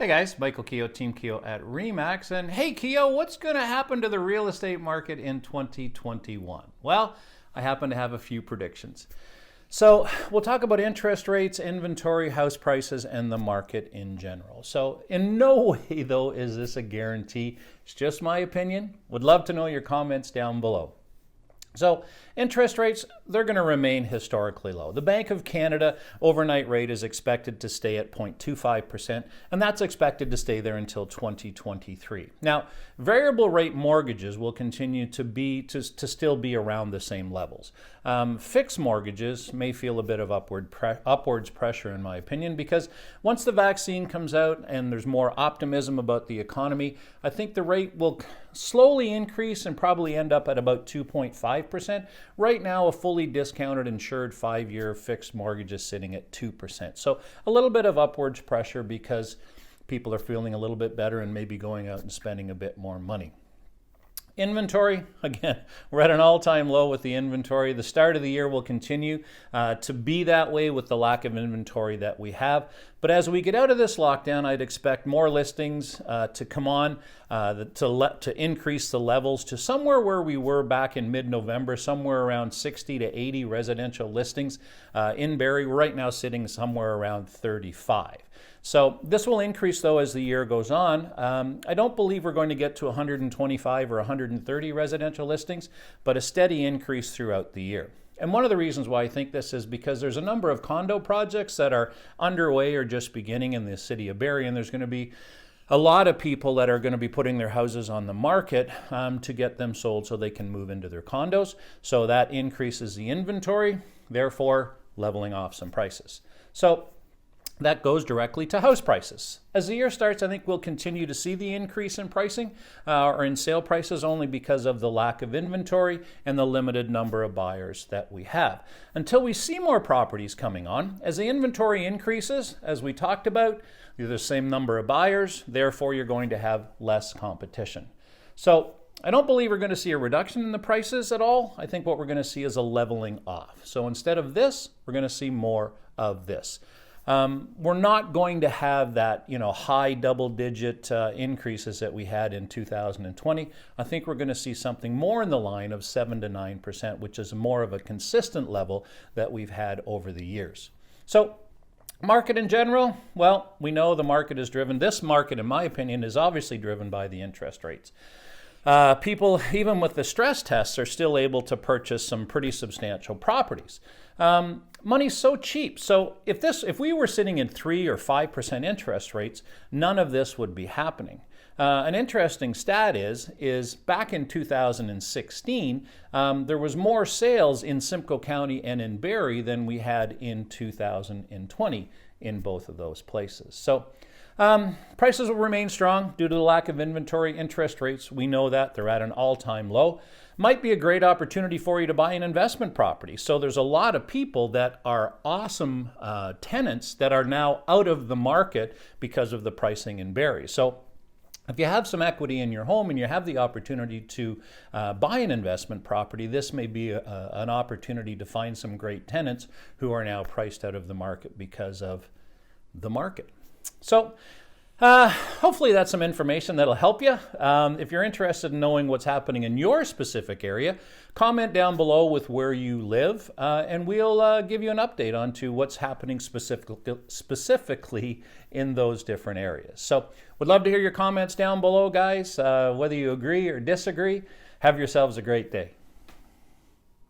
Hey guys, Michael Keogh, Team Keogh at 𝗵𝗲, and hey Keogh, what's going to happen to the real estate market in 2021? Well, I happen to have a few predictions. So we'll talk about interest rates, inventory, house prices, and the market in general. So in no way though is this a guarantee. It's just my opinion. Would love to know your comments down below. So interest rates, they're going to remain historically low. The Bank of Canada overnight rate is expected to stay at 0.25%, and that's expected to stay there until 2023. Now, variable rate mortgages will continue to still be around the same levels. Fixed mortgages may feel a bit of upwards pressure, in my opinion, because once the vaccine comes out and there's more optimism about the economy, I think the rate will slowly increase and probably end up at about 2.5%. Right now, a fully discounted insured 5-year fixed mortgage is sitting at 2%. So a little bit of upwards pressure because people are feeling a little bit better and maybe going out and spending a bit more money. Inventory, again, we're at an all-time low with the inventory. The start of the year will continue to be that way with the lack of inventory that we have. But as we get out of this lockdown, I'd expect more listings to come on, to increase the levels to somewhere where we were back in mid-November, somewhere around 60 to 80 residential listings. In Barrie, we're right now sitting somewhere around 35. So this will increase though as the year goes on. I don't believe we're going to get to 125 or 130 residential listings, but a steady increase throughout the year. And one of the reasons why I think this is because there's a number of condo projects that are underway or just beginning in the city of Barrie, and there's going to be a lot of people that are going to be putting their houses on the market to get them sold so they can move into their condos. So that increases the inventory, therefore leveling off some prices. So that goes directly to house prices. As the year starts, I think we'll continue to see the increase in pricing or in sale prices only because of the lack of inventory and the limited number of buyers that we have. Until we see more properties coming on, as the inventory increases, as we talked about, you're the same number of buyers, therefore you're going to have less competition. So I don't believe we're going to see a reduction in the prices at all. I think what we're going to see is a leveling off. So instead of this, we're going to see more of this. We're not going to have that, high double-digit increases that we had in 2020. I think we're going to see something more in the line of 7 to 9%, which is more of a consistent level that we've had over the years. So, market in general, well, we know the market is driven. This market, in my opinion, is obviously driven by the interest rates. People, even with the stress tests, are still able to purchase some pretty substantial properties. Money's so cheap. So if we were sitting in 3 or 5% interest rates, none of this would be happening. An interesting stat is back in 2016, there was more sales in Simcoe County and in Barrie than we had in 2020 in both of those places. So prices will remain strong due to the lack of inventory. Interest rates, we know that they're at an all-time low. Might be a great opportunity for you to buy an investment property. So there's a lot of people that are awesome tenants that are now out of the market because of the pricing in Barrie. So if you have some equity in your home and you have the opportunity to buy an investment property, this may be an opportunity to find some great tenants who are now priced out of the market because of the market. So hopefully that's some information that'll help you. If you're interested in knowing what's happening in your specific area, comment down below with where you live, and we'll give you an update onto what's happening specifically in those different areas. So would love to hear your comments down below, guys, whether you agree or disagree. Have yourselves a great day.